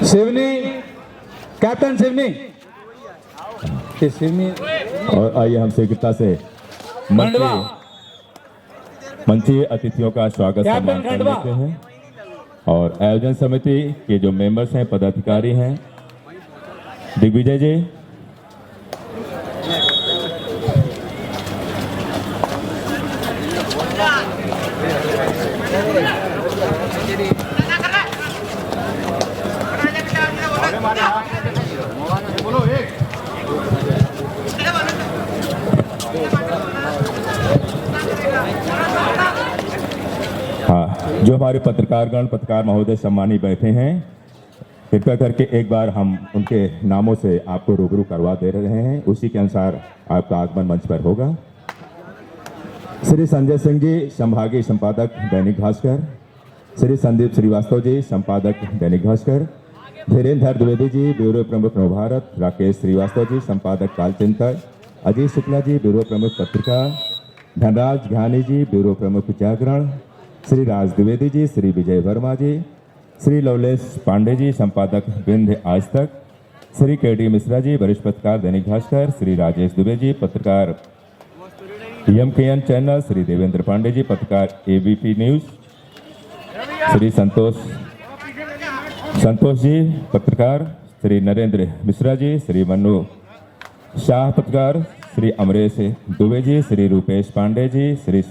Seoni, captain Seoni, Seoni. और आइए हम शीघ्रता से मंचीय अतिथियों का स्वागत सम्मान कर लेते हैं और आयोजन समिति के जो मेंबर्स हैं, पदाधिकारी हैं, दिग्विजय जी। हाँ, जो हमारे पत्रकारगण, पत्रकार महोदय सम्मानी बैठे हैं, कृपया करके एक बार हम उनके नामों से आपको रूबरू करवा दे रहे हैं। उसी के अनुसार आपका आगमन मंच पर होगा। श्री संजय सिंह जी, संभागीय संपादक दैनिक भास्कर। श्री संदीप श्रीवास्तव जी, संपादक दैनिक भास्कर। धीरेन्द्र द्विवेदी जी, ब्यूरो प्रमुख नवभारत। राकेश श्रीवास्तव जी, संपादक कालचिंतक। अजीत शुक्ला जी, ब्यूरो प्रमुख पत्रिका। धनराज घानी जी, ब्यूरो प्रमुख जागरण। श्री राज द्विवेदी जी, श्री विजय वर्मा जी, श्री लवलेश पांडे जी, संपादक विंध्य आज तक। श्री के.डी. मिश्रा जी, वरिष्ठ पत्रकार दैनिक भास्कर। श्री राजेश दुबे जी, पत्रकार एम.के.एन. चैनल। श्री देवेंद्र पांडे जी, पत्रकार एबीपी न्यूज। श्री संतोष जी, पत्रकार। श्री नरेंद्र मिश्रा जी, श्री मनु शाह, पत्रकार। श्री अमरेश दुबे जी, श्री रूपेश पांडे जी, श्री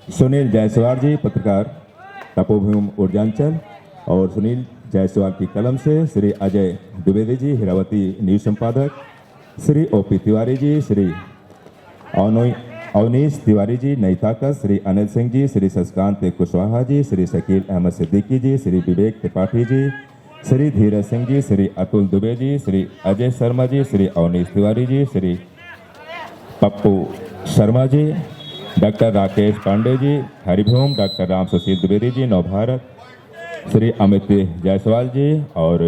सुनील जायसवाल जी, पत्रकार तपोभूम ऊर्जांचल। और सुनील जायसवाल की कलम से श्री अजय द्विवेदी जी, हिरावती न्यूज संपादक। श्री ओपी तिवारी जी, श्री अवनीश तिवारी जी, नई ताकत। श्री अनिल सिंह जी, श्री शशिकांत कुशवाहा जी, श्री शकील अहमद सिद्दीकी जी, श्री विवेक त्रिपाठी जी, श्री धीरज सिंह जी, श्री अतुल दुबे जी, श्री अजय शर्मा जी, श्री अवनीश तिवारी जी, श्री पप्पू शर्मा जी, डॉक्टर राकेश पांडे जी, हरिभूम। डॉक्टर राम सुशील द्विवेदी जी, नवभारत। श्री अमित जायसवाल जी और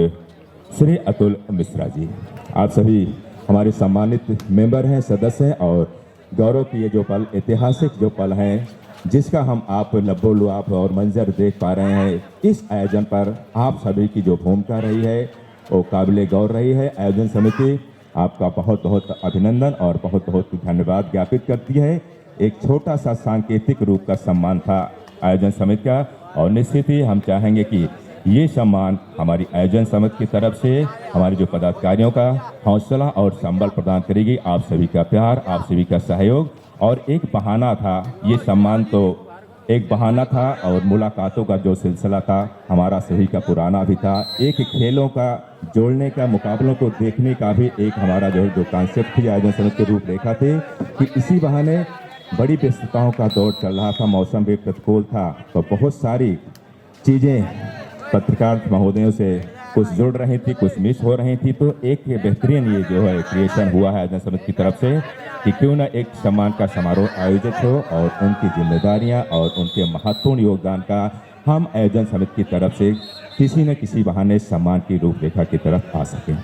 श्री अतुल मिश्रा जी। आप सभी हमारे सम्मानित मेंबर हैं, सदस्य हैं और गौरव की ये जो पल, ऐतिहासिक जो पल हैं, जिसका हम आप लबोलुआब और मंजर देख पा रहे हैं, इस आयोजन पर आप सभी की जो भूमिका रही है वो काबिले गौर रही है। आयोजन समिति आपका बहुत बहुत अभिनंदन और बहुत बहुत धन्यवाद ज्ञापित करती है। एक छोटा सा सांकेतिक रूप का सम्मान था आयोजन समिति का और निश्चित ही हम चाहेंगे कि ये सम्मान हमारी आयोजन समिति की तरफ से हमारे जो पदाधिकारियों का हौसला और संबल प्रदान करेगी। आप सभी का प्यार, आप सभी का सहयोग और एक बहाना था, ये सम्मान तो एक बहाना था और मुलाकातों का जो सिलसिला था हमारा सभी का पुराना भी था। एक खेलों का जोड़ने का, मुकाबलों को देखने का भी एक हमारा जो कॉन्सेप्ट थी आयोजन समिति के रूपरेखा थे कि इसी बहाने बड़ी व्यस्तताओं का दौर चल रहा था, मौसम भी प्रतिकूल था, तो बहुत सारी चीज़ें पत्रकार महोदयों से कुछ जुड़ रही थी, कुछ मिस हो रही थी। तो एक बेहतरीन ये जो है क्रिएशन हुआ है आयोजन समिति की तरफ से कि क्यों ना एक सम्मान का समारोह आयोजित हो और उनकी जिम्मेदारियां और उनके महत्वपूर्ण योगदान का हम आयोजन समिति की तरफ से किसी न किसी बहाने सम्मान की रूपरेखा की तरफ आ सकें।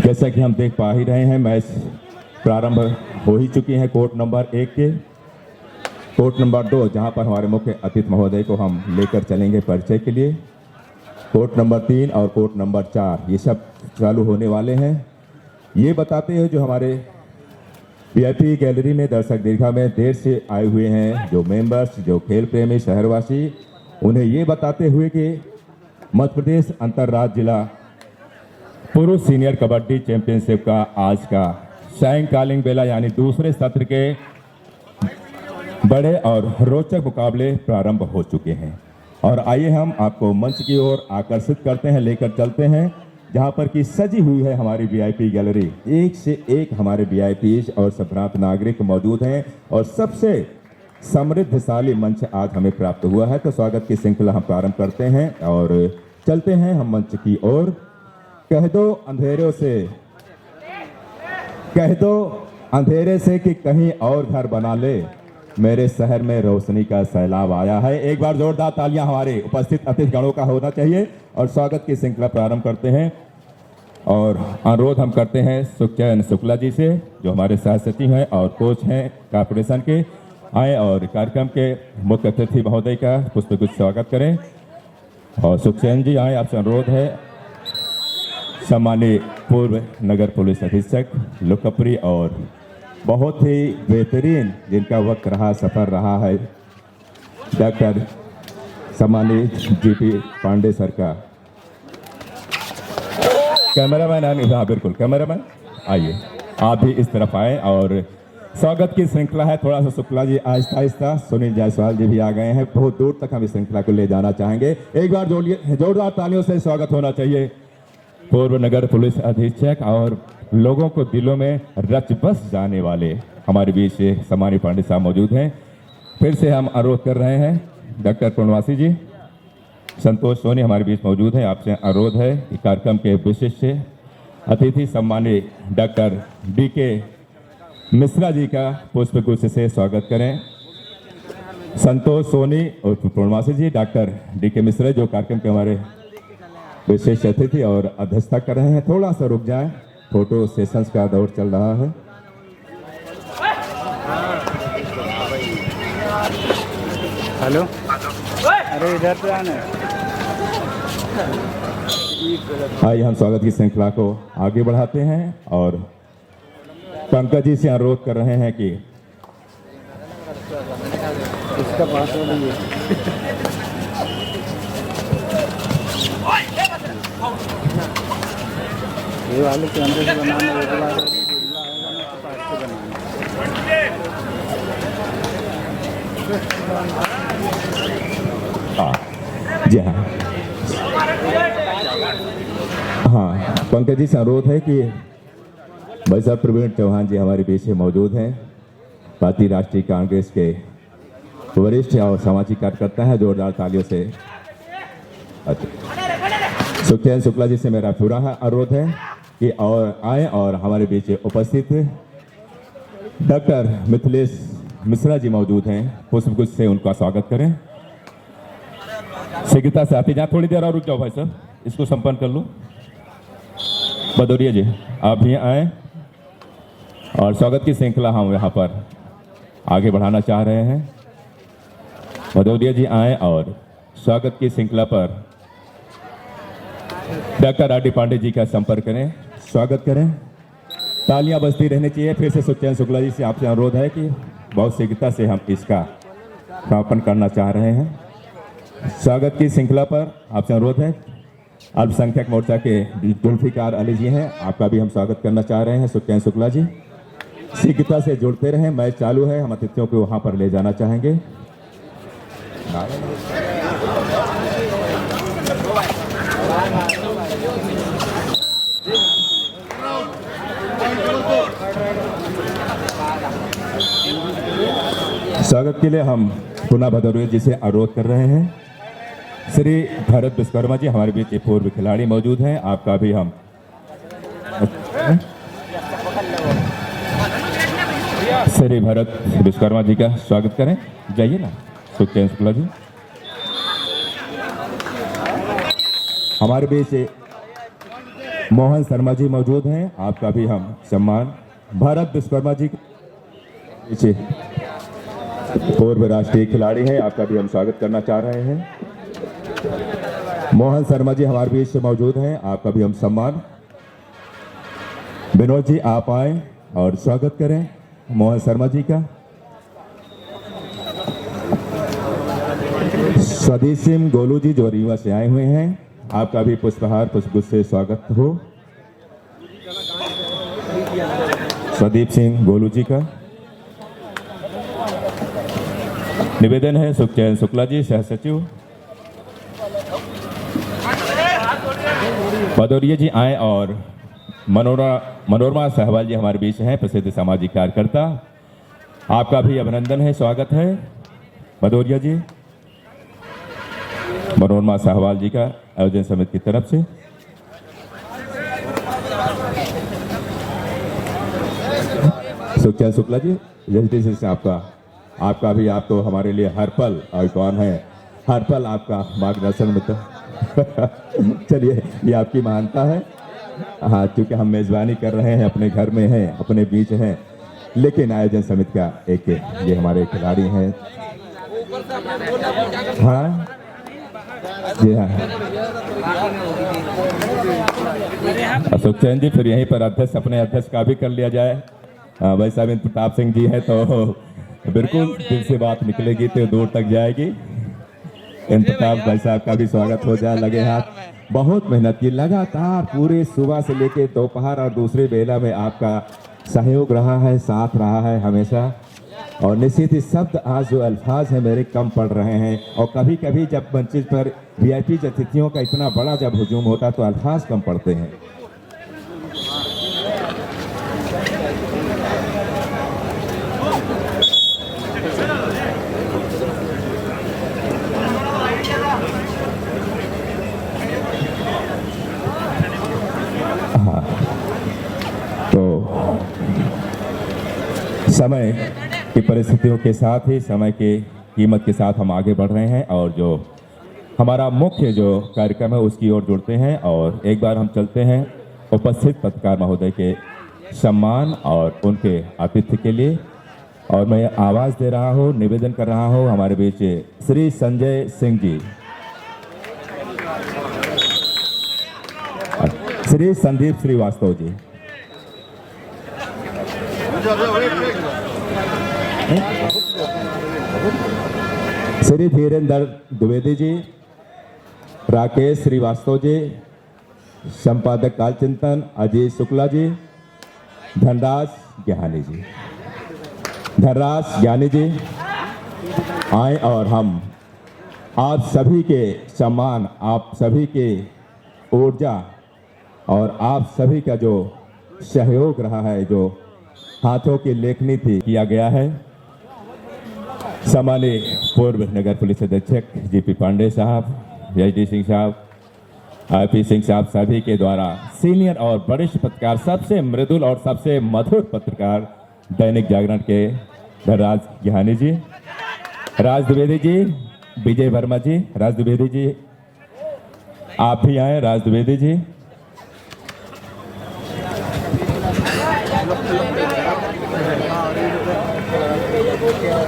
जैसा कि हम देख पा ही रहे हैं, मैच प्रारंभ हो ही चुकी हैं कोर्ट नंबर 1 के। कोर्ट नंबर 2 जहां पर हमारे मुख्य अतिथि महोदय को हम लेकर चलेंगे परिचय के लिए। कोर्ट नंबर 3 और कोर्ट नंबर 4 ये सब चालू होने वाले हैं। ये बताते हुए जो हमारे वीआईपी गैलरी में दर्शक दीर्घा में देर से आए हुए हैं जो मेंबर्स, जो खेल प्रेमी शहरवासी, उन्हें ये बताते हुए कि मध्य प्रदेश अंतर्राज्य जिला पुरुष सीनियर कबड्डी चैंपियनशिप का आज का सायंकालीन बेला यानी दूसरे सत्र के बड़े और रोचक मुकाबले प्रारंभ हो चुके हैं। और आइए हम आपको मंच की ओर आकर्षित करते हैं, लेकर चलते हैं जहां पर कि सजी हुई है हमारी वीआईपी गैलरी। एक से एक हमारे वीआईपीज और संभ्रांत नागरिक मौजूद हैं और सबसे समृद्धशाली मंच आज हमें प्राप्त हुआ है। तो स्वागत की श्रृंखला हम प्रारंभ करते हैं और चलते हैं हम मंच की ओर। कह दो अंधेरों से, कह दो अंधेरे से कि कहीं और घर बना ले, मेरे शहर में रोशनी का सैलाब आया है। एक बार जोरदार तालियां हमारे उपस्थित अतिथिगणों का होना चाहिए और स्वागत की श्रृंखला प्रारंभ करते हैं। और अनुरोध हम करते हैं सुखचैन शुक्ला जी से, जो हमारे सह सचिव हैं और कोच हैं कॉर्पोरेशन के, आए और कार्यक्रम के मुख्य अतिथि महोदय का पुष्पगुच्छ स्वागत करें। और सुखचैन जी आए, आपसे अनुरोध है। सम्मानित पूर्व नगर पुलिस अधीक्षक, लोकप्रिय और बहुत ही बेहतरीन जिनका वक्त रहा, सफर रहा है, डॉक्टर सम्मानित जीपी पांडे सर का कैमरामैन, हाँ बिल्कुल कैमरामैन आइए, आप भी इस तरफ आए। और स्वागत की श्रृंखला है, थोड़ा सा शुक्ला जी आहिस्ता आहिस्ता, सुनील जायसवाल जी भी आ गए हैं, बहुत दूर तक हम इस श्रृंखला को ले जाना चाहेंगे। एक बार जोरदार तालियों से स्वागत होना चाहिए पूर्व नगर पुलिस अधीक्षक और लोगों को दिलों में रच बस जाने वाले हमारे बीच सम्मानित पांडे साहब मौजूद हैं। फिर से हम अनुरोध कर रहे हैं, डॉक्टर पूर्णवासी जी, संतोष सोनी हमारे बीच मौजूद हैं, आपसे अनुरोध है कि कार्यक्रम के विशिष्ट अतिथि सम्मानित डॉक्टर डीके मिश्रा जी का पुष्पगुच्छ से स्वागत करें। संतोष सोनी और पूर्णवासी जी, डॉक्टर डीके मिश्रा जो कार्यक्रम के हमारे विशेष अतिथि और अध्यक्षता कर रहे हैं, थोड़ा सा रुक जाएं, फोटो सेशंस का दौर चल रहा है। हेलो, अरे इधर पे आना। आइए हम स्वागत की श्रृंखला को आगे बढ़ाते हैं और पंकज जी से अनुरोध कर रहे हैं कि इसका पासवर्ड ये वाले कैमरे से बनाना होगा, तो पास से बनाना। जी हाँ हाँ, पंकज जी से अनुरोध है कि भाई साहब प्रवीण चौहान जी हमारे बीच में मौजूद हैं, भारतीय राष्ट्रीय कांग्रेस के वरिष्ठ और सामाजिक कार्यकर्ता हैं, जोरदार तालियों से। सुखचैन शुक्ला जी से मेरा पूरा अनुरोध है कि और आए और हमारे बीच उपस्थित डॉक्टर मिथिलेश मिश्रा जी मौजूद हैं, पुष्पगुच्छ से उनका स्वागत करें। शीघ्रता से आते जाए, थोड़ी देर और रुक जाओ भाई साहब, इसको संपन्न कर लूँ। भदौरिया जी आप भी आए और स्वागत की श्रृंखला हम यहाँ पर आगे बढ़ाना चाह रहे हैं। भदौरिया जी आए और स्वागत की श्रृंखला पर doctor R D Pandey ji का संपर्क करें, स्वागत करें। तालियां बजती रहनी चाहिए। फिर से सुखचैन शुक्ला जी से आपसे अनुरोध है कि बहुत शीघ्रता से हम इसका समापन करना चाह रहे हैं। स्वागत की श्रृंखला पर आपसे अनुरोध है, अल्पसंख्यक मोर्चा के जुल्फिकार अली जी हैं, आपका भी हम स्वागत करना चाह रहे हैं। सुखचैन शुक्ला जी शीघ्रता से जुड़ते रहें, मैच चालू है, हम अतिथियों को वहां पर ले जाना चाहेंगे। स्वागत के लिए हम पुनः भदौरिया जी से अनुरोध कर रहे हैं। श्री भरत विश्वकर्मा जी हमारे बीच पूर्व खिलाड़ी मौजूद हैं, आपका भी हम श्री भरत विश्वकर्मा जी का स्वागत करें। जाइए ना सुखचैन शुक्ला जी। हमारे बीच मोहन शर्मा जी मौजूद हैं, आपका भी हम सम्मान। भरत विश्वकर्मा जी पीछे पूर्व राष्ट्रीय खिलाड़ी हैं, आपका भी हम स्वागत करना चाह रहे हैं। मोहन शर्मा जी हमारे बीच से मौजूद हैं, आपका भी हम सम्मान। विनोद जी आप आए और स्वागत करें मोहन शर्मा जी का। स्वदेश सिंह गोलू जी जो रीवा से आए हुए हैं, आपका भी पुष्पहार पुष्पगुच्छ से स्वागत हो। स्वदीप सिंह गोलू जी का निवेदन है। सुखचैन शुक्ला जी सह सचिव। भदौरिया जी आए और मनोरमा सहवाल जी हमारे बीच हैं, प्रसिद्ध सामाजिक कार्यकर्ता, आपका भी अभिनंदन है, स्वागत है भदौरिया जी। मनोरमा सहवाल जी का आयोजन समिति की तरफ से। सुखचैन शुक्ला जी जल्दी से आपका भी, आप तो हमारे लिए हर पल आइकॉन है, हर पल आपका मार्गदर्शन मित्र। चलिए ये आपकी महानता है। हाँ, क्योंकि हम मेजबानी कर रहे हैं, अपने घर में हैं, अपने बीच हैं, लेकिन आयोजन समिति का एक ये हमारे खिलाड़ी हैं। हाँ जी हाँ, अशोक चैन जी, फिर यहीं पर अध्यक्ष अपने अध्यक्ष का भी कर लिया जाए। भाई साहब इन प्रताप सिंह जी है तो बिल्कुल दिल से बात निकलेगी तो दूर तक जाएगी। इन प्रताप भाई साहब का भी स्वागत हो जाए। लगे हाथ, बहुत मेहनत की, लगातार पूरे सुबह से लेके दोपहर और दूसरे बेला में आपका सहयोग रहा है, साथ रहा है हमेशा। और निश्चित ही शब्द आज जो अल्फाज हैं मेरे कम पड़ रहे हैं, और कभी कभी जब मंच पर वीआईपी अतिथियों का इतना बड़ा जब हुजूम होता तो अल्फाज कम पड़ते हैं। हाँ, तो समय की परिस्थितियों के साथ ही समय के कीमत के साथ हम आगे बढ़ रहे हैं, और जो हमारा मुख्य जो कार्यक्रम है उसकी ओर जुड़ते हैं। और एक बार हम चलते हैं उपस्थित पत्रकार महोदय के सम्मान और उनके आतिथ्य के लिए। और मैं आवाज़ दे रहा हूँ, निवेदन कर रहा हूँ हमारे बीच श्री संजय सिंह जी, श्री संदीप श्रीवास्तव जी, श्री धीरेन्द्र द्विवेदी जी, राकेश श्रीवास्तव जी, संपादक कालचिंतन अजय शुक्ला जी, धनराज ज्ञानी जी, धनराज ज्ञानी जी आए और हम आप सभी के सम्मान, आप सभी के ऊर्जा और आप सभी का जो सहयोग रहा है, जो हाथों की लेखनी थी किया गया है। सम्मानित पूर्व नगर पुलिस अधीक्षक जीपी पांडे साहब, एचडी सिंह साहब, आईपी सिंह साहब सभी के द्वारा सीनियर और वरिष्ठ पत्रकार, सबसे मृदुल और सबसे मधुर पत्रकार दैनिक जागरण के धनराज ज्ञानी जी, राज द्विवेदी जी, विजय वर्मा जी, राज द्विवेदी जी आप भी आए, राज द्विवेदी जी,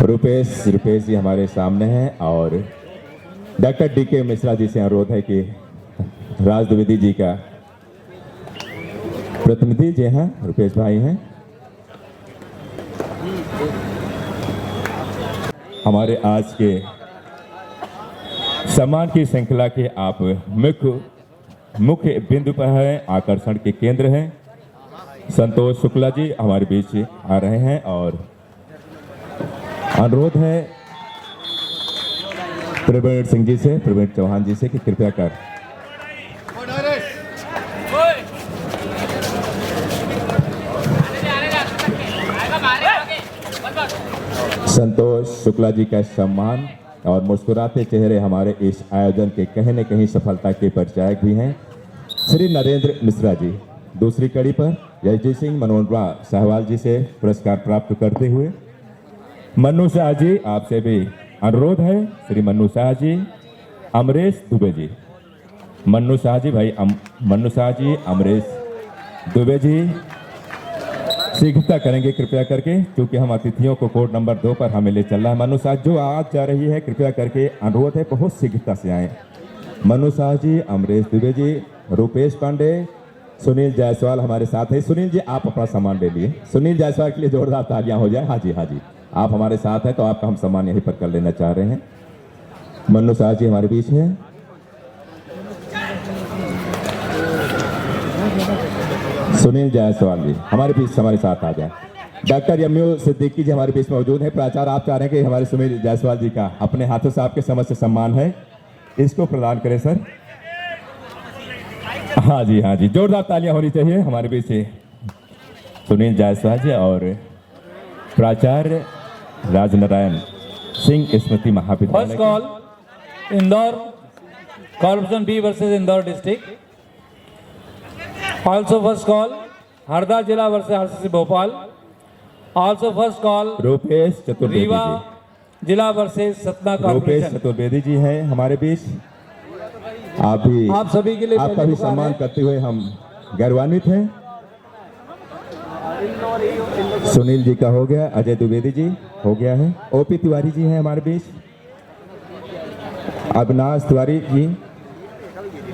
रुपेश जी हमारे सामने हैं। और डॉक्टर डीके मिश्रा जी से अनुरोध है कि राज द्विवेदी जी का प्रतिनिधि जी हैं, रुपेश भाई हैं। हमारे आज के सम्मान की श्रृंखला के आप मुख्य बिंदु पर हैं, आकर्षण के केंद्र हैं। संतोष शुक्ला जी हमारे बीच आ रहे हैं और अनुरोध है प्रवीण सिंह जी से, प्रवीण चौहान जी से कि कृपया कर संतोष शुक्ला जी का सम्मान और मुस्कुराते चेहरे हमारे इस आयोजन के कहीं न कहीं सफलता के परिचायक भी हैं। श्री नरेंद्र मिश्रा जी दूसरी कड़ी पर एचडी सिंह मनोरमा साहवाल जी से पुरस्कार प्राप्त करते हुए मन्नू शाह जी आपसे भी अनुरोध है, श्री मन्नू शाह जी, अमरेश दुबे जी, मन्नू शाह जी भाई मन्नू शाह जी, अमरेश दुबे जी शीघ्रता करेंगे कृपया करके, क्योंकि हम अतिथियों को कोड नंबर 2 पर हमें ले चल रहा है। मन्नू शाह जो आज जा रही है, कृपया करके अनुरोध है बहुत शीघ्रता से आए। मन्नू शाह जी, अमरेश दुबे जी, रुपेश पांडे, सुनील जायसवाल हमारे साथ है। सुनील जी आप अपना सम्मान ले लिए, सुनील जायसवाल के लिए जोरदार तालियां हो जाए। हाँ जी, हाँ जी, आप हमारे साथ हैं तो आपका हम सम्मान यहीं पर कर लेना चाह रहे हैं। मन्नू शाह जी हमारे बीच हैं। सुनील जायसवाल जी हमारे बीच हमारे साथ आ जाए। डॉक्टर यम्यू सिद्दीकी जी हमारे बीच मौजूद हैं। प्राचार्य आप चाह रहे हैं कि हमारे सुनील जायसवाल जी का अपने हाथों से आपके समझ से सम्मान है, इसको प्रदान करें सर। हाँ जी, हाँ जी, जोरदार तालियां होनी चाहिए हमारे बीच से सुनील जायसवाल जी और प्राचार्य Rajnarayan Singh Smriti Mahavidyalaya. First call Indore corporation B versus Indore district. Also first call Harda zila versus RCC Bhopal. Also first call Rupesh Chaturvedi Rewa ji, zila versus Satna Rupesh corporation. Chaturvedi ji हैं हमारे बीच। आप भी, आप सभी के लिए आपका पहले भी पुकार सम्मान है। करते हुए हम गौरवान्वित हैं। सुनील जी का हो गया, अजय द्विवेदी जी हो गया है, ओपी तिवारी जी हैं हमारे बीच, अविनाश तिवारी जी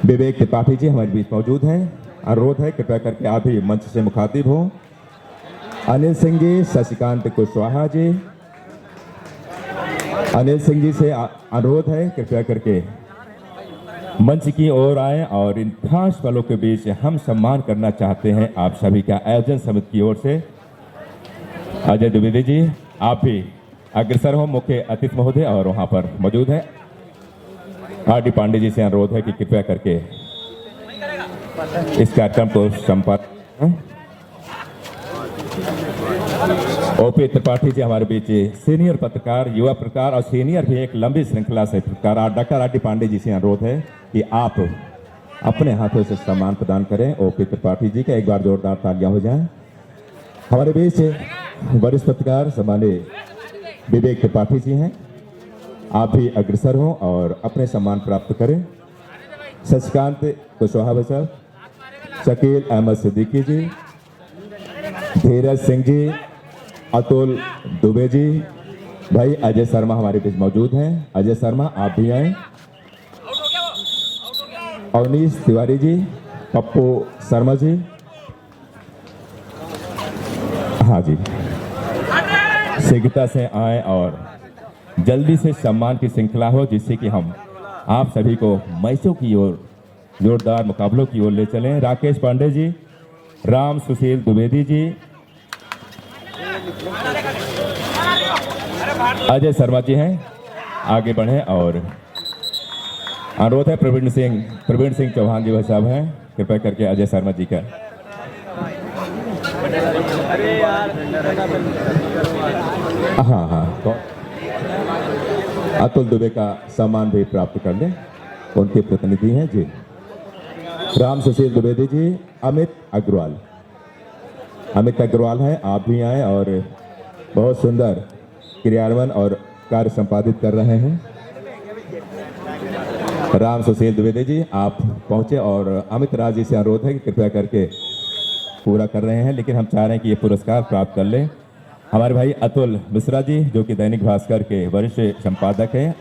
विवेक त्रिपाठी जी हमारे बीच मौजूद हैं। अनुरोध है कृपया करके आप भी मंच से मुखातिब हो। अनिल सिंह जी, शशिकांत कुशवाहा जी, अनिल सिंह जी से अनुरोध है कृपया करके मंच की ओर आए और इन खास पलों के बीच हम सम्मान करना चाहते हैं आप सभी का आयोजन समिति की ओर से। अजय द्विवेदी जी, आप भी अग्रसर हो, मुख्य अतिथि महोदय और वहां पर मौजूद है। आर.डी. पांडे जी से अनुरोध है कि कृपया करके इस कार्यक्रम को संपन्न। ओपी त्रिपाठी जी हमारे बीच सीनियर पत्रकार, युवा पत्रकार और सीनियर भी एक लंबी श्रृंखला से पत्रकार डॉक्टर आर.डी. पांडे जी से अनुरोध है कि आप अपने हाथों से सम्मान प्रदान करें। ओपी त्रिपाठी जी का एक बार जोरदार तालियां हो जाएं। हमारे बीच वरिष्ठ पत्रकार सम्मानित विवेक त्रिपाठी जी हैं, आप भी अग्रसर हों और अपने सम्मान प्राप्त करें। शशिकांत कुशवाहा भाई साहब, शकील अहमद सिद्दीकी जी, धीरज सिंह जी, अतुल दुबे जी, भाई अजय शर्मा हमारे बीच मौजूद हैं। अजय शर्मा आप भी आए। अवनीश तिवारी जी, पप्पू शर्मा जी, हाँ जी, शीघ्रता से आए और जल्दी से सम्मान की श्रृंखला हो जिससे कि हम आप सभी को मैचों की ओर, जोरदार मुकाबलों की ओर ले चलें। राकेश पांडे जी, राम सुशील द्विवेदी जी, अजय शर्मा जी हैं, आगे बढ़े और अनुरोध है प्रवीण सिंह चौहान जी भाई साहब हैं, कृपया करके अजय शर्मा जी का हाँ तो अतुल दुबे का सम्मान भी प्राप्त कर लें, उनके प्रतिनिधि हैं जी। राम सुशील द्विवेदी जी, अमित अग्रवाल हैं, आप भी आए और बहुत सुंदर क्रियान्वयन और कार्य संपादित कर रहे हैं। राम सुशील द्विवेदी जी आप पहुंचे और अमित राज जी से अनुरोध है कि कृपया करके पूरा कर रहे हैं, लेकिन हम चाह रहे हैं कि ये पुरस्कार प्राप्त कर लें हमारे भाई अतुल मिश्रा जी जो कि दैनिक भास्कर के वरिष्ठ संपादक हैं।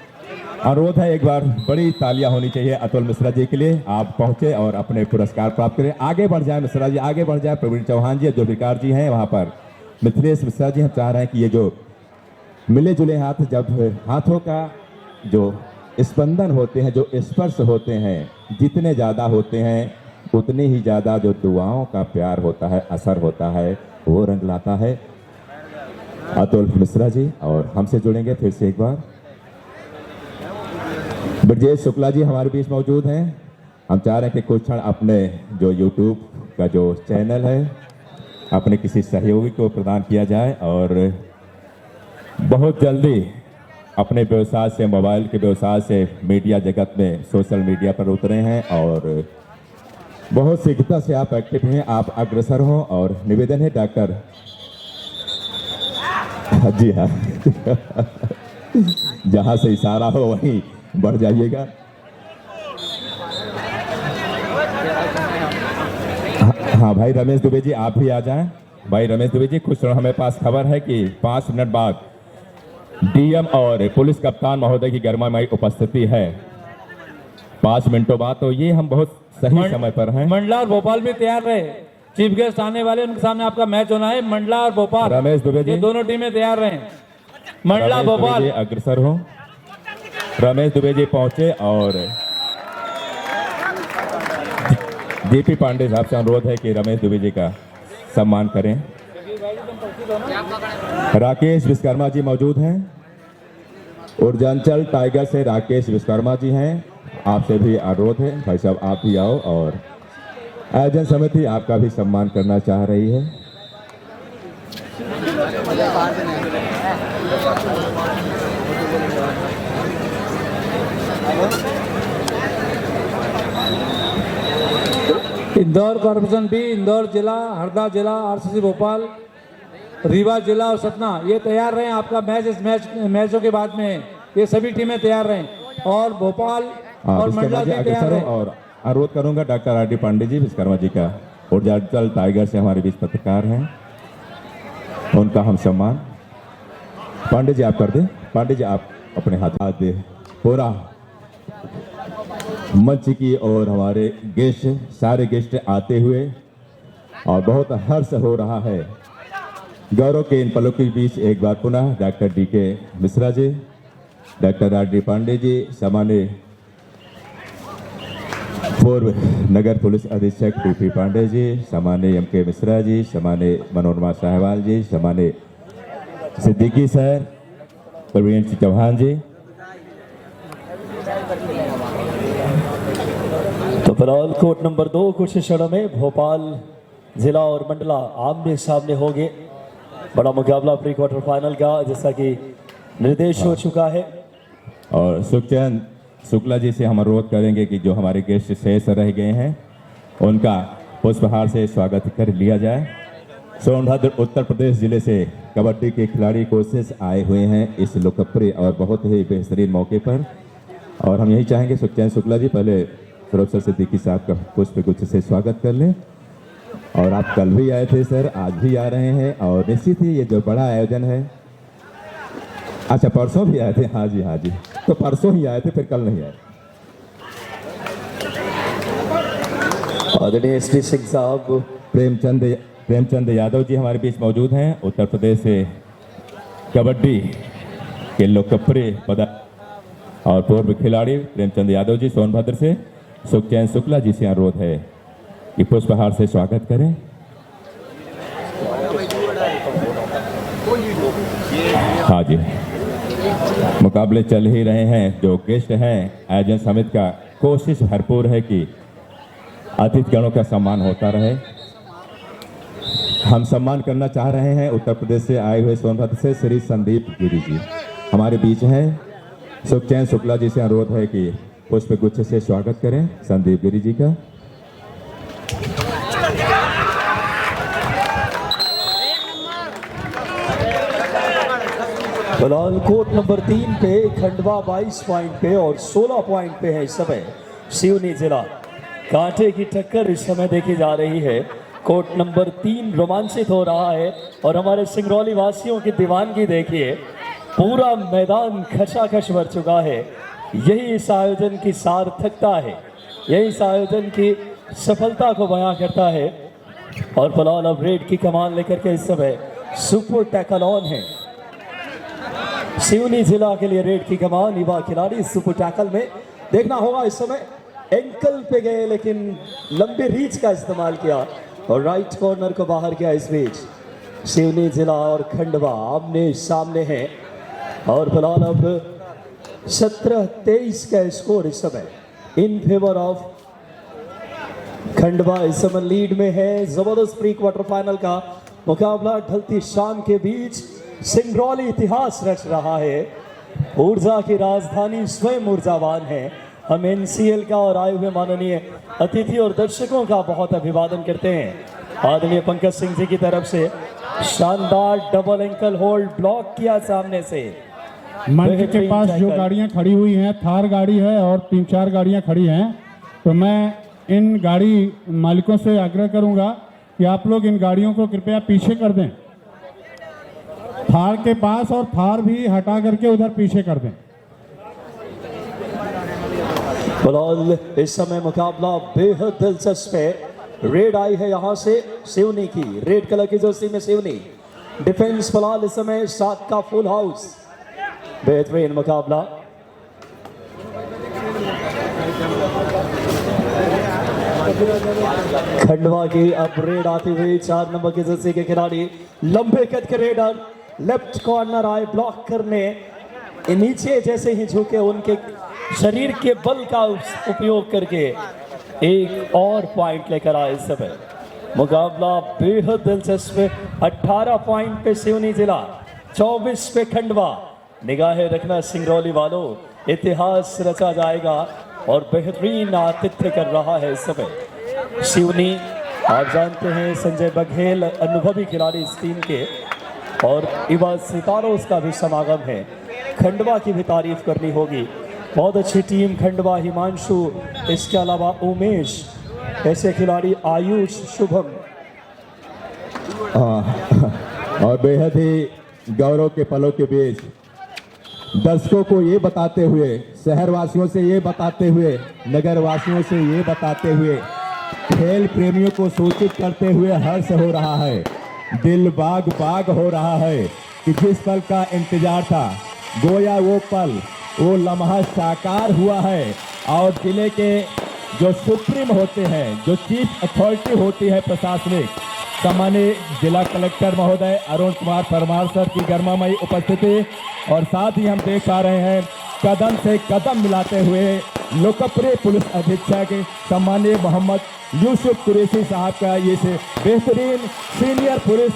अनुरोध है एक बार बड़ी तालियां होनी चाहिए अतुल मिश्रा जी के लिए। आप पहुंचे और अपने पुरस्कार प्राप्त करें। आगे बढ़ जाए मिश्रा जी, आगे बढ़ जाए। प्रवीण चौहान जी, जो विकार जी हैं वहां पर मिथिलेश मिश्रा जी, हम चाह रहे हैं कि ये जो मिले जुले हाथ, जब हाथों का जो स्पंदन होते हैं, जो स्पर्श होते हैं, जितने ज़्यादा होते हैं उतने ही ज़्यादा जो दुआओं का प्यार होता है, असर होता है, वो रंग लाता है। अतुल मिश्रा जी और हमसे जुड़ेंगे फिर से एक बार। ब्रजेश शुक्ला जी हमारे बीच मौजूद हैं। हम चाह रहे हैं कि कुछ क्षण अपने जो यूट्यूब का जो चैनल है अपने किसी सहयोगी को प्रदान किया जाए और बहुत जल्दी अपने व्यवसाय से, मोबाइल के व्यवसाय से मीडिया जगत में, सोशल मीडिया पर उतरे हैं और बहुत शीघ्रता से आप एक्टिव हैं, आप अग्रसर हो। और निवेदन है डॉक्टर जी हाँ जहां से इशारा हो वहीं बढ़ जाइएगा। हाँ भाई रमेश दुबे जी आप भी आ जाएं। भाई रमेश दुबे जी, कुछ हमें पास खबर है कि 5 मिनट बाद डीएम और पुलिस कप्तान महोदय की गर्मामयी उपस्थिति है 5 मिनटों बाद, तो ये हम बहुत सही समय पर हैं। मंडला और भोपाल भी तैयार रहे, चीफ गेस्ट आने वाले, उनके सामने आपका मैच होना है। मंडला और भोपाल, रमेश दुबे जी, दोनों टीमें तैयार रहे। मंडला भोपाल अग्रसर हो। रमेश दुबे जी पहुंचे और जेपी पांडे साहब से अनुरोध है कि रमेश दुबे जी का सम्मान करें। राकेश विश्वकर्मा जी मौजूद हैं। ऊर्जांचल टाइगर से राकेश विश्वकर्मा जी हैं, आपसे भी अनुरोध है भाई साहब आप भी आओ और आयोजन समिति आपका भी सम्मान करना चाह रही है। इंदौर कॉर्पोरेशन बी, इंदौर जिला, हरदा जिला, आरसीसी भोपाल, रीवा जिला और सतना, ये तैयार रहे। आपका मैच इस मैचों के बाद में है। ये सभी टीमें तैयार रहे और भोपाल और मंडला भी तैयार रहे। और अनुरोध करूंगा डॉक्टर आर.डी. पांडे जी विश्वकर्मा जी का, ऊर्जांचल टाइगर से हमारे बीच पत्रकार हैं, उनका हम सम्मान। पांडे जी आप कर दें। पांडे जी आप अपने हाथ दे पूरा मंच की और हमारे गेस्ट, सारे गेस्ट आते हुए और बहुत हर्ष हो रहा है। गौरव के इन पलों के बीच एक बार पुनः doctor DK Mishra ji, doctor RD Pandey ji, सामान्य पूर्व नगर पुलिस अधीक्षक DP पांडे जी, सामान्य MK मिश्रा जी, सामान्य मनोरमा साहवाल जी, सामान्य सिद्दीकी सर, प्रवीण सिंह चौहान जी। तो फिलहाल कोर्ट नंबर 2 कुछ क्षणों में भोपाल जिला और मंडला आमने सामने होंगे। बड़ा मुकाबला प्री क्वार्टर फाइनल का जैसा कि निर्देश हो चुका है। और सुखचंद शुक्ला जी से हम अनुरोध करेंगे कि जो हमारे गेस्ट शेष रह गए हैं उनका पुष्पहार से स्वागत कर लिया जाए। सोनभद्र उत्तर प्रदेश जिले से कबड्डी के खिलाड़ी कोशिश आए हुए हैं इस लोकप्रिय और बहुत ही बेहतरीन मौके पर, और हम यही चाहेंगे सुखचंद शुक्ला जी पहले प्रोफेसर सिद्दीकी साहब का पुष्प गुच्छ से स्वागत कर लें। और आप कल भी आए थे सर, आज भी आ रहे हैं, और निश्चित ही ये जो बड़ा आयोजन है, अच्छा परसों भी आए थे, हाँ जी, तो परसों ही आए थे, फिर कल नहीं आए। आदरणीय SD सिंह साहब, प्रेमचंद यादव जी हमारे बीच मौजूद हैं। उत्तर प्रदेश से कबड्डी के लोकप्रिय पदक और पूर्व खिलाड़ी प्रेमचंद यादव जी सोनभद्र से। सुखचैन शुक्ला जी से अनुरोध है कि पुष्पहार से स्वागत करें। हाँ जी, मुकाबले चल ही रहे हैं। जो गेस्ट हैं आयोजन समिति का कोशिश भरपूर है कि अतिथिगणों का सम्मान होता रहे। हम सम्मान करना चाह रहे हैं उत्तर प्रदेश से आए हुए सोनभद्र से श्री संदीप गिरी जी हमारे बीच हैं। सुखचैन शुक्ला जी से अनुरोध है कि पुष्प गुच्छ से स्वागत करें संदीप गिरी जी का। फिलहाल कोर्ट नंबर 3 पे खंडवा 22 पॉइंट पे और 16 पॉइंट पे है इस समय सिवनी जिला। कांटे की टक्कर इस समय देखी जा रही है। कोर्ट नंबर 3 रोमांचित हो रहा है और हमारे सिंगरौली वासियों की दीवानगी देखिए, पूरा मैदान खचाखच भर चुका है। यही इस आयोजन की सार्थकता है, यही इस आयोजन की सफलता को बयां करता है। और फिलहाल अब रेड की कमान लेकर के इस समय सुपर टैकल ऑन है। सिवनी जिला के लिए रेड की कमान, युवा खिलाड़ी सुपर टैकल में देखना होगा। इस समय एंकल पे गए लेकिन लंबे रीच का इस्तेमाल किया और राइट कॉर्नर को बाहर किया। इस बीच सिवनी जिला और खंडवा आमने सामने हैं और फिलहाल अब 17-23 का स्कोर इस समय इन फेवर ऑफ खंडवा। इस समय लीड में है। जबरदस्त प्री क्वार्टर फाइनल का मुकाबला ढलती शाम के बीच सिंगरौली इतिहास रच रहा है। ऊर्जा की राजधानी स्वयं ऊर्जावान है। हम NCL का और आए हुए माननीय अतिथि और दर्शकों का बहुत अभिवादन करते हैं। आदरणीय पंकज सिंह जी की तरफ से शानदार डबल एंकल होल्ड ब्लॉक किया सामने से। मंच के पास जो गाड़ियां खड़ी हुई हैं, थार गाड़ी है और 3-4 गाड़ियां खड़ी हैं, तो मैं इन गाड़ी मालिकों से आग्रह करूंगा कि आप लोग इन गाड़ियों को कृपया पीछे कर दें। थार के पास और थार भी हटा करके उधर पीछे कर दें। फिलहाल इस समय मुकाबला बेहद दिलचस्प है। रेड आई है यहाँ से सिवनी की, रेड कलर की जर्सी में सिवनी। डिफेंस फिलहाल इस समय 7 का फुल हाउस। बेहतरीन मुकाबला। खंडवा की अब रेड आती हुई 4 नंबर की जर्सी के खिलाड़ी, लंबे कद के रेडर लेफ्ट कॉर्नर आए ब्लॉक करने। नीचे जैसे ही झुके उनके शरीर के बल का उपयोग करके एक और पॉइंट लेकर आए। इस समय मुकाबला बेहद दिलचस्प। 18 पॉइंट पे सिवनी जिला, 24 पे खंडवा। निगाहें रखना सिंगरौली वालों, इतिहास रचा जाएगा और बेहतरीन आतिथ्य कर रहा है इस समय सिवनी। आप जानते हैं संजय बघेल अनुभवी खिलाड़ी इस टीम के और युवा सितारों का भी समागम है। खंडवा की भी तारीफ करनी होगी, बहुत अच्छी टीम खंडवा। हिमांशु, इसके अलावा उमेश, ऐसे खिलाड़ी आयुष, शुभम। और बेहद ही गौरव के पलों के बीच दर्शकों को ये बताते हुए, शहरवासियों से ये बताते हुए, नगरवासियों से ये बताते हुए, खेल प्रेमियों को सूचित करते हुए हर्ष हो रहा है, दिल बाग बाग हो रहा है कि जिस पल का इंतजार था, गोया वो पल, वो लम्हा साकार हुआ है। और जिले के जो सुप्रीम होते हैं, जो चीफ अथॉरिटी होती है प्रशासनिक, सम्मानित जिला कलेक्टर महोदय अरुण कुमार परमार सर की गर्मामयी उपस्थिति, और साथ ही हम देख पा रहे हैं कदम से कदम मिलाते हुए लोकप्रिय पुलिस अधीक्षक सम्मानीय मोहम्मद यूसुफ कुरैशी साहब का ये से बेहतरीन सीनियर पुलिस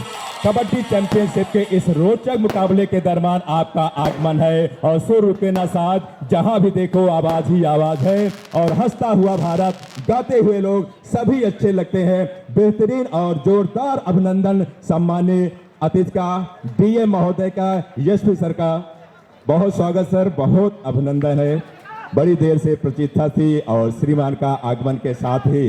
कबड्डी चैंपियनशिप के इस रोचक मुकाबले के दरमियान आपका आगमन है। और सुर रुके ना साथ, जहां भी देखो आवाज ही आवाज है, और हंसता हुआ भारत, गाते हुए लोग सभी अच्छे लगते हैं। बेहतरीन और जोरदार अभिनंदन सम्मानीय अतिथि का, डीएम महोदय का, एसपी सर का बहुत स्वागत सर, बहुत अभिनंदन है। बड़ी देर से प्रतीक्षा थी और श्रीमान का आगमन के साथ ही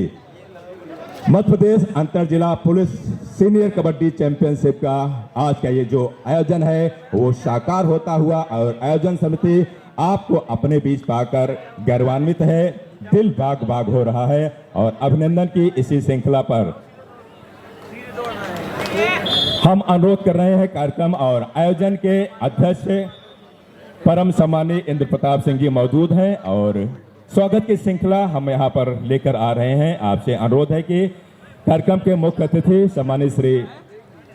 मध्य प्रदेश अंतर जिला पुलिस सीनियर कबड्डी चैंपियनशिप का आज का ये जो आयोजन है वो साकार होता हुआ, और आयोजन समिति आपको अपने बीच पाकर गौरवान्वित है, दिल बाग बाग हो रहा है। और अभिनंदन की इसी श्रृंखला पर हम अनुरोध कर रहे हैं कार्यक्रम और आयोजन के अध्यक्ष परम सम्मानीय इंद्र प्रताप सिंह जी मौजूद हैं, और स्वागत की श्रृंखला हम यहाँ पर लेकर आ रहे हैं। आपसे अनुरोध है कि कार्यक्रम के मुख्य अतिथि सम्मानित श्री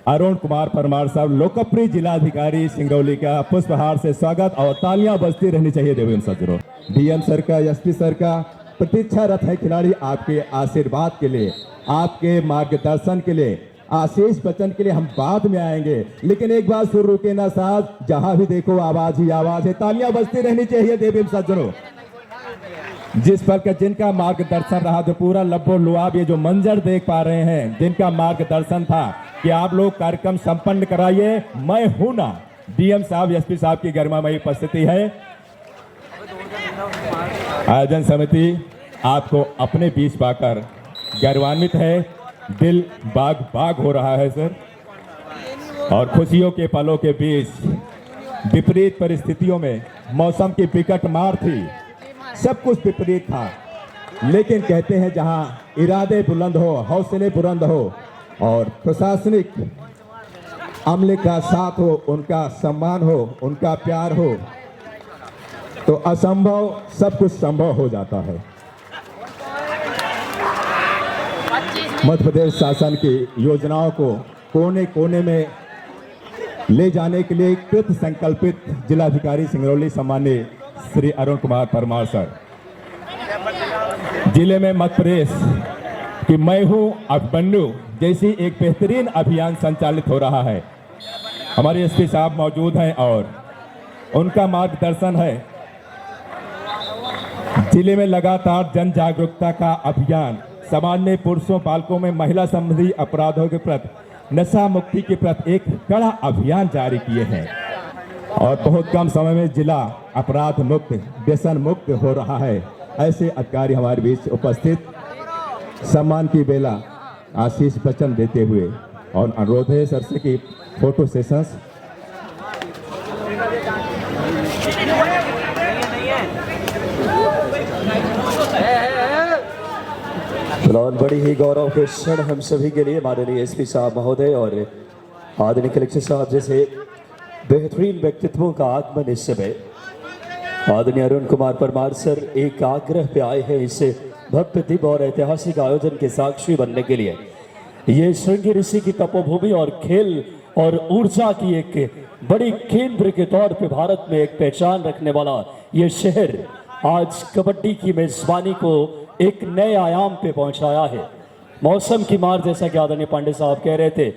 अरुण कुमार परमार साहब, लोकप्रिय जिलाधिकारी सिंगरौली का पुष्पहार से स्वागत, और तालियां बजती रहनी चाहिए देवेंद्र सज्जनों। डीएम सर का, एसपी सर का प्रतीक्षारत है खिलाड़ी आपके आशीर्वाद के लिए, आपके मार्गदर्शन के लिए, आशीष बच्चन के लिए हम बाद में आएंगे, लेकिन एक बार सुर रुके ना साथ, जहां भी देखो आवाज ही आवाज है, तालियां बजती रहनी चाहिए देवेंद्र सज्जनों। जिस पर का जिनका मार्गदर्शन रहा, जो पूरा लब्बो लुआब ये जो मंजर देख पा रहे हैं, जिनका मार्गदर्शन था कि आप लोग कार्यक्रम संपन्न कराइए, मैं हूं ना, डीएम साहब, एसपी साहब की गरिमामयी उपस्थिति है। आयोजन समिति आपको अपने बीच पाकर गौरवान्वित है, दिल बाग बाग हो रहा है सर। और खुशियों के पलों के बीच विपरीत परिस्थितियों में, मौसम की विकट मार थी, सब कुछ विपरीत था, लेकिन कहते हैं जहां इरादे बुलंद हो, हौसले बुलंद हो और प्रशासनिक अमले का साथ हो, उनका सम्मान हो, उनका प्यार हो, तो असंभव सब कुछ संभव हो जाता है। मध्य प्रदेश शासन की योजनाओं को कोने कोने में ले जाने के लिए कृत संकल्पित जिलाधिकारी सिंगरौली सम्मानीय श्री अरुण कुमार परमार सर, जिले में मध्य प्रदेश कि मैं हूं अभिमन्यु जैसी एक बेहतरीन अभियान संचालित हो रहा है। हमारे एसपी साहब मौजूद हैं और उनका मार्गदर्शन है। जिले में लगातार जन जागरूकता का अभियान, समाज में पुरुषों बालकों में महिला संबंधी अपराधों के प्रति, नशा मुक्ति के प्रति एक कड़ा अभियान जारी किए हैं, और बहुत कम समय में जिला अपराध मुक्त, व्यसन मुक्त हो रहा है। ऐसे अधिकारी हमारे बीच उपस्थित, सम्मान की बेला आशीष बच्चन देते हुए, और अनुरोध है सर से कि फोटो सेशंस फिलहाल बड़ी ही गौरव के क्षण हम सभी के लिए माननीय एसपी साहब महोदय और आदरणीय कलेक्टर साहब जैसे बेहतरीन व्यक्तित्वों का आगमन इस समय। आदरणीय अरुण कुमार परमार सर एक आग्रह पे आए हैं इस भव्य दिव्य और ऐतिहासिक आयोजन के साक्षी बनने के लिए। ये श्रृंगी ऋषि की तपोभूमि और खेल और ऊर्जा की एक बड़ी केंद्र के तौर पे भारत में एक पहचान रखने वाला ये शहर आज कबड्डी की मेजबानी को एक नए आयाम पे पहुंचाया है। मौसम की मार, जैसा कि आदरणीय पांडे साहब कह रहे थे,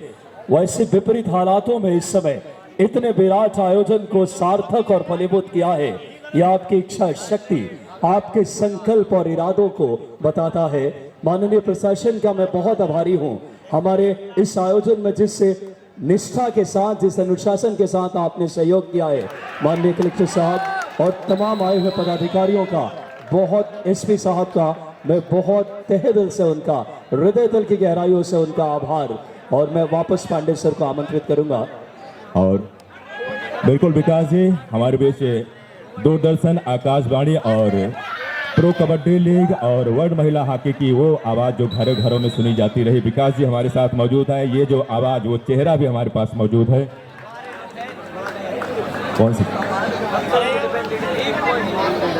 वैसे विपरीत हालातों में इस समय इतने विराट आयोजन को सार्थक और फलीभूत किया है। यह आपकी इच्छा शक्ति, आपके संकल्प और इरादों को बताता है। माननीय प्रशासन का मैं बहुत आभारी हूं। हमारे इस आयोजन में जिस निष्ठा के साथ, जिस अनुशासन के साथ आपने सहयोग किया है, माननीय कलेक्टर साहब और तमाम आए हुए पदाधिकारियों का, बहुत एसपी साहब का मैं बहुत तहे दिल से उनका, हृदय दिल की गहराइयों से उनका आभार। और मैं वापस पांडे सर को आमंत्रित करूंगा। और बिल्कुल विकास जी, हमारे बीच दूरदर्शन, आकाशवाणी और प्रो कबड्डी लीग और वर्ल्ड महिला हॉकी की वो आवाज़ जो घरों घरों में सुनी जाती रही, विकास जी हमारे साथ मौजूद है। ये जो आवाज़, वो चेहरा भी हमारे पास मौजूद है। कौन सी?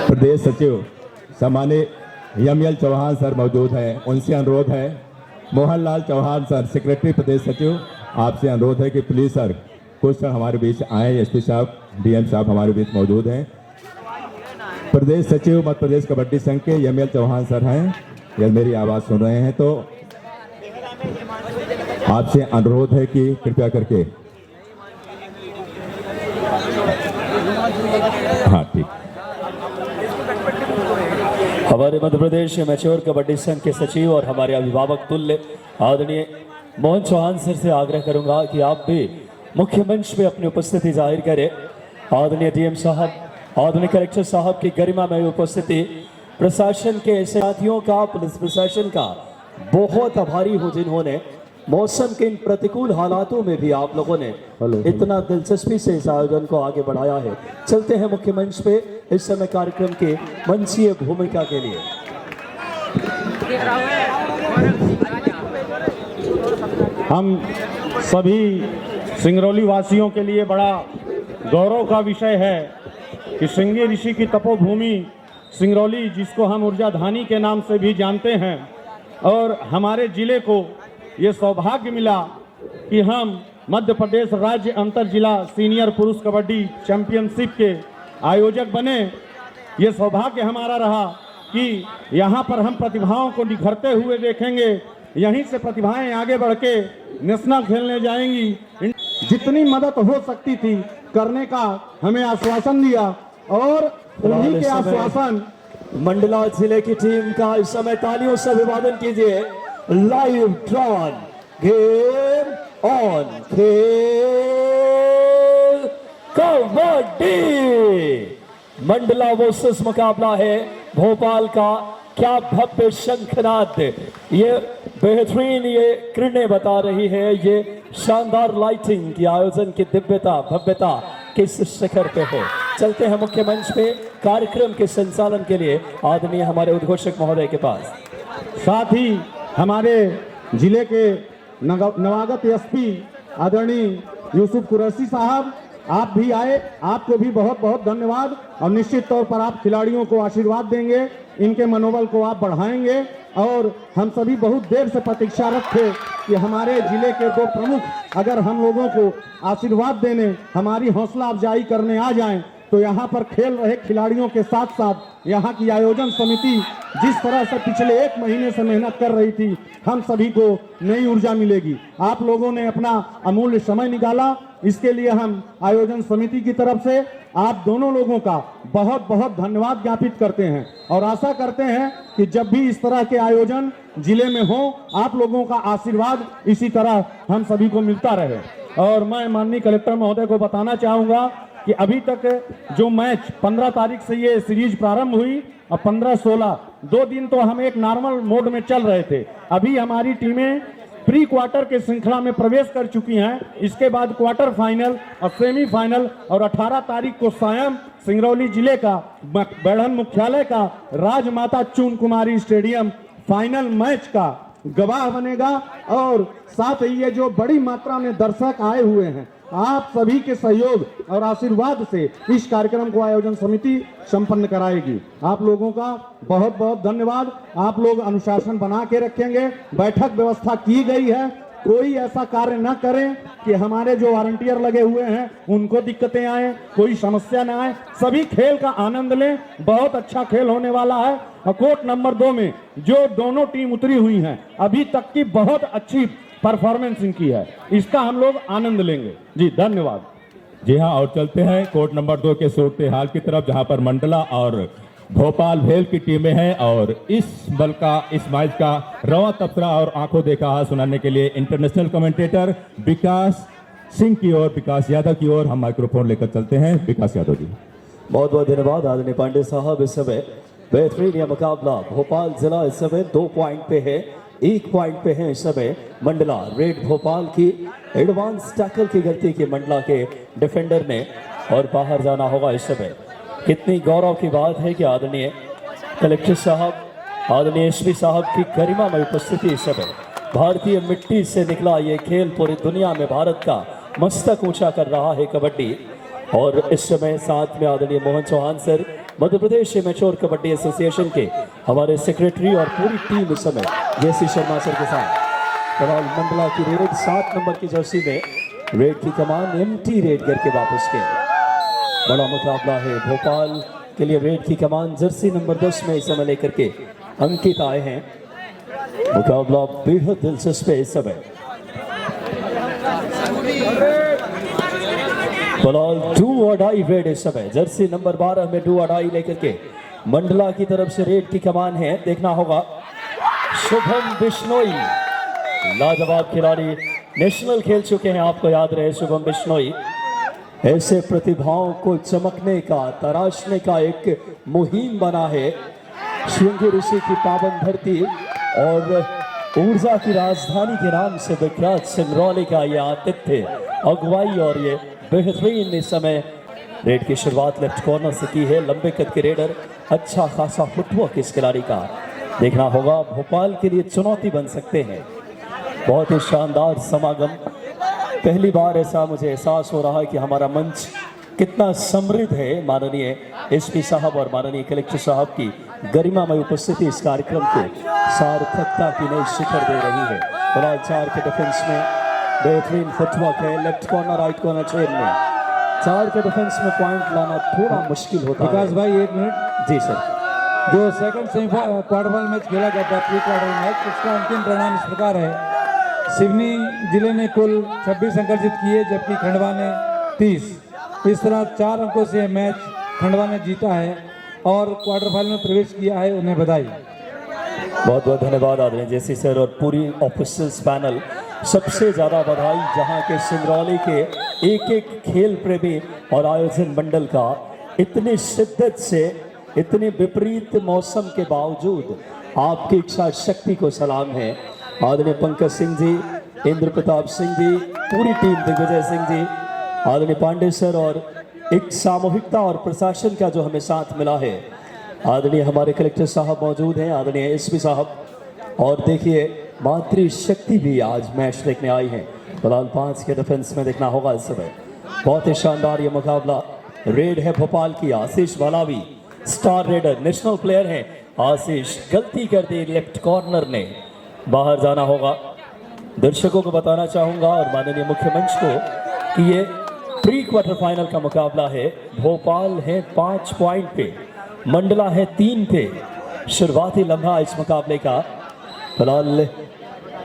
प्रदेश सचिव सम्मानित यमयल चौहान सर मौजूद हैं। उनसे अनुरोध है, मोहनलाल चौहान सर, सेक्रेटरी प्रदेश सचिव, आपसे अनुरोध है कि प्लीज सर कुछ क्षण हमारे बीच आए। एसपी साहब, डीएम साहब हमारे बीच मौजूद हैं। प्रदेश सचिव मध्य प्रदेश कबड्डी संघ के यमयल चौहान सर हैं, यदि मेरी आवाज़ सुन रहे हैं तो आपसे अनुरोध है कि कृपया करके, हाँ ठीक। हमारे मध्य प्रदेश मैच्योर कबड्डी संघ के सचिव और हमारे अभिभावक तुल्य आदरणीय मोहन चौहान सर से आग्रह करूंगा कि आप भी मुख्य मंच पे अपनी उपस्थिति जाहिर करें। आदरणीय डीएम साहब, आदरणीय कलेक्टर साहब की गरिमा में उपस्थिति, प्रशासन के साथियों का, पुलिस प्रशासन का बहुत आभारी हूँ जिन्होंने मौसम के इन प्रतिकूल हालातों में भी आप लोगों ने इतना दिलचस्पी से इस आयोजन को आगे बढ़ाया है। चलते हैं मुख्य मंच पे इस समय कार्यक्रम के मंचीय भूमिका के लिए। हम सभी सिंगरौली वासियों के लिए बड़ा गौरव का विषय है कि श्रृंगी ऋषि की तपोभूमि सिंगरौली, जिसको हम ऊर्जाधानी के नाम से भी जानते हैं, और हमारे जिले को ये सौभाग्य मिला कि हम मध्य प्रदेश राज्य अंतर जिला सीनियर पुरुष कबड्डी चैंपियनशिप के आयोजक बने। ये सौभाग्य हमारा रहा कि यहाँ पर हम प्रतिभाओं को निखरते हुए देखेंगे। यहीं से प्रतिभाएं आगे बढ़ के नेशनल खेलने जाएंगी। जितनी मदद हो सकती थी करने का हमें आश्वासन दिया, और उन्हीं के आश्वासन मंडला जिले की टीम का इस समय तालियों से अभिवादन कीजिए। लाइव ड्रॉन गेम ऑन, खेल कबड्डी मंडला वर्सेस मुकाबला है भोपाल का। क्या भव्य शंखनाद, ये बेहतरीन ये किरणें बता रही है, ये शानदार लाइटिंग की आयोजन की दिव्यता भव्यता किस शिखर पे है। चलते हैं मुख्य मंच पे कार्यक्रम के संचालन के लिए आदरणीय हमारे उद्घोषक महोदय के पास। साथ ही हमारे जिले के नवागत एसपी आदरणीय यूसुफ कुरैशी साहब, आप भी आए, आपको भी बहुत बहुत धन्यवाद। और निश्चित तौर पर आप खिलाड़ियों को आशीर्वाद देंगे, इनके मनोबल को आप बढ़ाएंगे। और हम सभी बहुत देर से प्रतीक्षारत थे कि हमारे जिले के दो प्रमुख अगर हम लोगों को आशीर्वाद देने, हमारी हौसला अफजाई करने आ जाएं, तो यहाँ पर खेल रहे खिलाड़ियों के साथ साथ यहाँ की आयोजन समिति जिस तरह से पिछले 1 महीने से मेहनत कर रही थी, हम सभी को नई ऊर्जा मिलेगी। आप लोगों ने अपना अमूल्य समय निकाला, इसके लिए हम आयोजन समिति की तरफ से आप दोनों लोगों का बहुत बहुत धन्यवाद ज्ञापित करते हैं, और आशा करते हैं कि जब भी इस तरह के आयोजन जिले में हो, आप लोगों का आशीर्वाद इसी तरह हम सभी को मिलता रहे। और मैं माननीय कलेक्टर महोदय को बताना चाहूँगा कि अभी तक जो मैच 15 तारीख से ये सीरीज प्रारंभ हुई और 15-16 2 दिन तो हम एक नॉर्मल मोड में चल रहे थे। अभी हमारी टीमें प्री क्वार्टर के श्रृंखला में प्रवेश कर चुकी हैं। इसके बाद क्वार्टर फाइनल और सेमीफाइनल, और 18 तारीख को सायं सिंगरौली जिले का बेढ़न मुख्यालय का राजमाता चून कुमारी स्टेडियम फाइनल मैच का गवाह बनेगा। और साथ ही ये जो बड़ी मात्रा में दर्शक आए हुए हैं, आप सभी के सहयोग और आशीर्वाद से इस कार्यक्रम को आयोजन समिति संपन्न कराएगी। आप लोगों का बहुत बहुत धन्यवाद। आप लोग अनुशासन बना के रखेंगे, बैठक व्यवस्था की गई है, कोई ऐसा कार्य न करें कि हमारे जो वारंटियर लगे हुए हैं उनको दिक्कतें आए, कोई समस्या ना आए। सभी खेल का आनंद लें, बहुत अच्छा खेल होने वाला है। और कोर्ट नंबर 2 में जो दोनों टीम उतरी हुई हैं, अभी तक की बहुत अच्छी परफॉर्मेंस इनकी है, इसका हम लोग आनंद लेंगे। जी धन्यवाद। जी हाँ, और चलते हैं कोर्ट नंबर 2 के सूरत हाल की तरफ, जहां पर मंडला और भोपाल भेल की टीमें हैं। और इस मैच का रवा तबसरा और आंखों देखा हाल सुनाने के लिए इंटरनेशनल कमेंटेटर विकास सिंह की ओर, विकास यादव की ओर हम माइक्रोफोन लेकर चलते हैं। विकास यादव जी। बहुत बहुत धन्यवाद आदरणीय पांडे साहब। इस समय बेहतरीन यह मुकाबला भोपाल जिला इस समय 2 पॉइंट पे है, 1 पॉइंट पे है इस समय मंडला। रेड भोपाल की एडवांस टैकल की गलती की मंडला के डिफेंडर ने और बाहर जाना होगा इस समय। कितनी गौरव की बात है कि आदरणीय कलेक्टर साहब, आदरणीय एसपी साहब की गरिमामय उपस्थिति इस समय। भारतीय मिट्टी से निकला ये खेल पूरी दुनिया में भारत का मस्तक ऊंचा कर रहा है कबड्डी। और इस समय साथ में आदरणीय Mohan Chauhan sir, Madhya Pradesh mature kabaddi association के हमारे सेक्रेटरी और पूरी टीम इस समय जेसी शर्मा सर के साथ। फिलहाल मंडला की रेड 7 नंबर की जर्सी में रेड की कमान एम्प्टी रेड करके वापस गए। बड़ा मुकाबला है भोपाल के लिए। रेड की कमान जर्सी नंबर 10 में इस समय लेकर के अंकित आए हैं। मुकाबला बेहद दिलचस्प है इस समय। फिलहाल डू और डाई रेड इस समय जर्सी नंबर 12 में डू और डाई लेकर के मंडला की तरफ से रेड की कमान है। देखना होगा शुभम बिश्नोई, लाजवाब खिलाड़ी, नेशनल खेल चुके हैं, आपको याद रहे शुभम बिश्नोई। ऐसे प्रतिभाओं को चमकने का, तराशने का एक मुहिम बना है। श्रृंगी ऋषि की पावन धरती और ऊर्जा की राजधानी के नाम से विख्यात सिंगरौली का ये आतिथ्य, अगुवाई और ये बेहतरीन इस समय रेड की शुरुआत लेफ्ट कॉर्नर से की है। लंबे कद के रेडर, अच्छा खासा फुटवर्क इस खिलाड़ी का। देखना होगा भोपाल के लिए चुनौती बन सकते हैं। बहुत ही शानदार समागम, पहली बार ऐसा मुझे एहसास हो रहा है कि हमारा मंच कितना समृद्ध है। माननीय एसपी साहब और माननीय कलेक्टर साहब की गरिमामय उपस्थिति इस कार्यक्रम को सार्थकता की नई शिखर दे रही है। फिलहाल 4 के डिफेंस में बेहतरीन फुटवर्क है। Left corner right corner chain में 4 के डिफेंस में पॉइंट लाना थोड़ा मुश्किल होता है। विकास भाई 1 मिनट। जी सर। जो second semifinal quarter final match खेला गया था, प्री क्वार्टर मैच, उसका अंतिम परिणाम इस प्रकार है। सिवनी जिले ने कुल 26 अंक अर्जित किए, जबकि खंडवा ने 30। इस तरह 4 अंकों से मैच खंडवा ने जीता है और क्वार्टर फाइनल में प्रवेश किया है। उन्हें बधाई। बहुत बहुत धन्यवाद आदरणीय जेसी सर और पूरी ऑफिसर्स पैनल। सबसे ज़्यादा बधाई जहां के सिंगरौली के एक एक खेल प्रेमी और आयोजन मंडल का इतनी शिद्दत से, इतने विपरीत मौसम के बावजूद आपकी इच्छा शक्ति को सलाम है। आदरणीय पंकज सिंह जी, इंद्र प्रताप सिंह जी, पूरी टीम, दिग्विजय सिंह जी, आदरणीय पांडे सर और एक सामूहिकता और प्रशासन का जो हमें साथ मिला है। आदरणीय हमारे कलेक्टर साहब मौजूद हैं, आदरणीय एसपी साहब, और देखिए मातृ शक्ति भी आज मैच देखने आई है। फिलहाल 5 के डिफेंस में देखना होगा इस समय। बहुत ही शानदार ये मुकाबला। रेड है भोपाल की, आशीष भालावी स्टार रेडर, नेशनल प्लेयर है। आशीष गलती कर दी लेफ्ट कॉर्नर ने, बाहर जाना होगा। दर्शकों को बताना चाहूंगा और माननीय मुख्य मंच को कि ये प्री क्वार्टर फाइनल का मुकाबला है। भोपाल है 5 पॉइंट पे, मंडला है 3 पे। शुरुआती लम्हा इस मुकाबले का। फिलहाल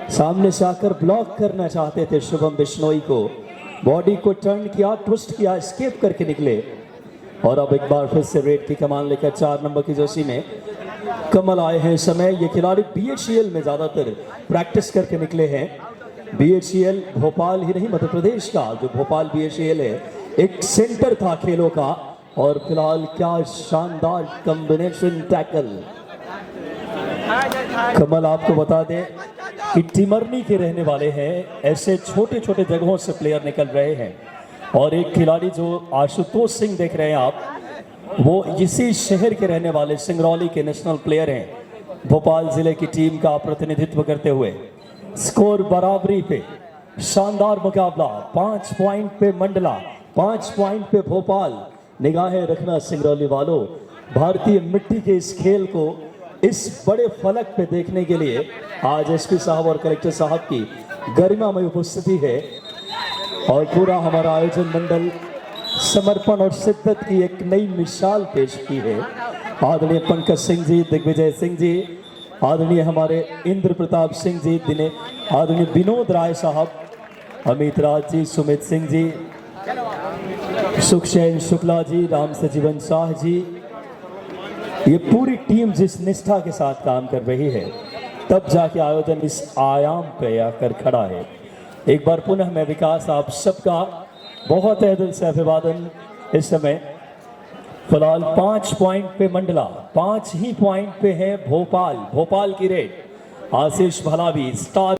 सामने से आकर ब्लॉक करना चाहते थे शुभम बिश्नोई को, बॉडी को टर्न किया, ट्विस्ट किया, एस्केप करके निकले। और अब एक बार फिर से रेड की कमान लेकर 4 नंबर की जर्सी में कमल आए हैं। इस समय ये खिलाड़ी BHEL में ज़्यादातर प्रैक्टिस करके निकले हैं। BHEL भोपाल ही नहीं, मध्य प्रदेश का जो भोपाल BHEL है, एक सेंटर था खेलों का। और फिलहाल क्या शानदार कॉम्बिनेशन टैकल। कमल आपको बता दें कि टिमरनी के रहने वाले हैं। ऐसे छोटे छोटे जगहों से प्लेयर निकल रहे हैं। और एक खिलाड़ी जो आशुतोष सिंह देख रहे हैं आप, वो इसी शहर के रहने वाले सिंगरौली के नेशनल प्लेयर हैं। भोपाल जिले की टीम का प्रतिनिधित्व करते हुए स्कोर बराबरी पे शानदार मुकाबला। 5 पॉइंट पे मंडला, 5 पॉइंट पे भोपाल। निगाहें रखना सिंगरौली वालों, भारतीय मिट्टी के इस खेल को इस बड़े फलक पे देखने के लिए आज एसपी साहब और कलेक्टर साहब की गरिमामय उपस्थिति है। और पूरा हमारा आयोजन मंडल समर्पण और शिद्दत की एक नई मिसाल पेश की है। आदरणीय पंकज सिंह जी, दिग्विजय सिंह जी, आदरणीय हमारे इंद्र प्रताप सिंह जी, आदरणीय विनोद राय साहब, अमित राज जी, सुमित सिंह जी, सुखचैन शुक्ला जी, राम सजीवन शाह जी, ये पूरी टीम जिस निष्ठा के साथ काम कर रही है, तब जाके आयोजन इस आयाम पे आकर खड़ा है। एक बार पुनः मैं विकास आप सबका बहुत तहे दिल से अभिवादन। इस समय फिलहाल 5 पॉइंट पे मंडला, 5 ही पॉइंट पे है भोपाल की रेड। आशीष भालावी स्टार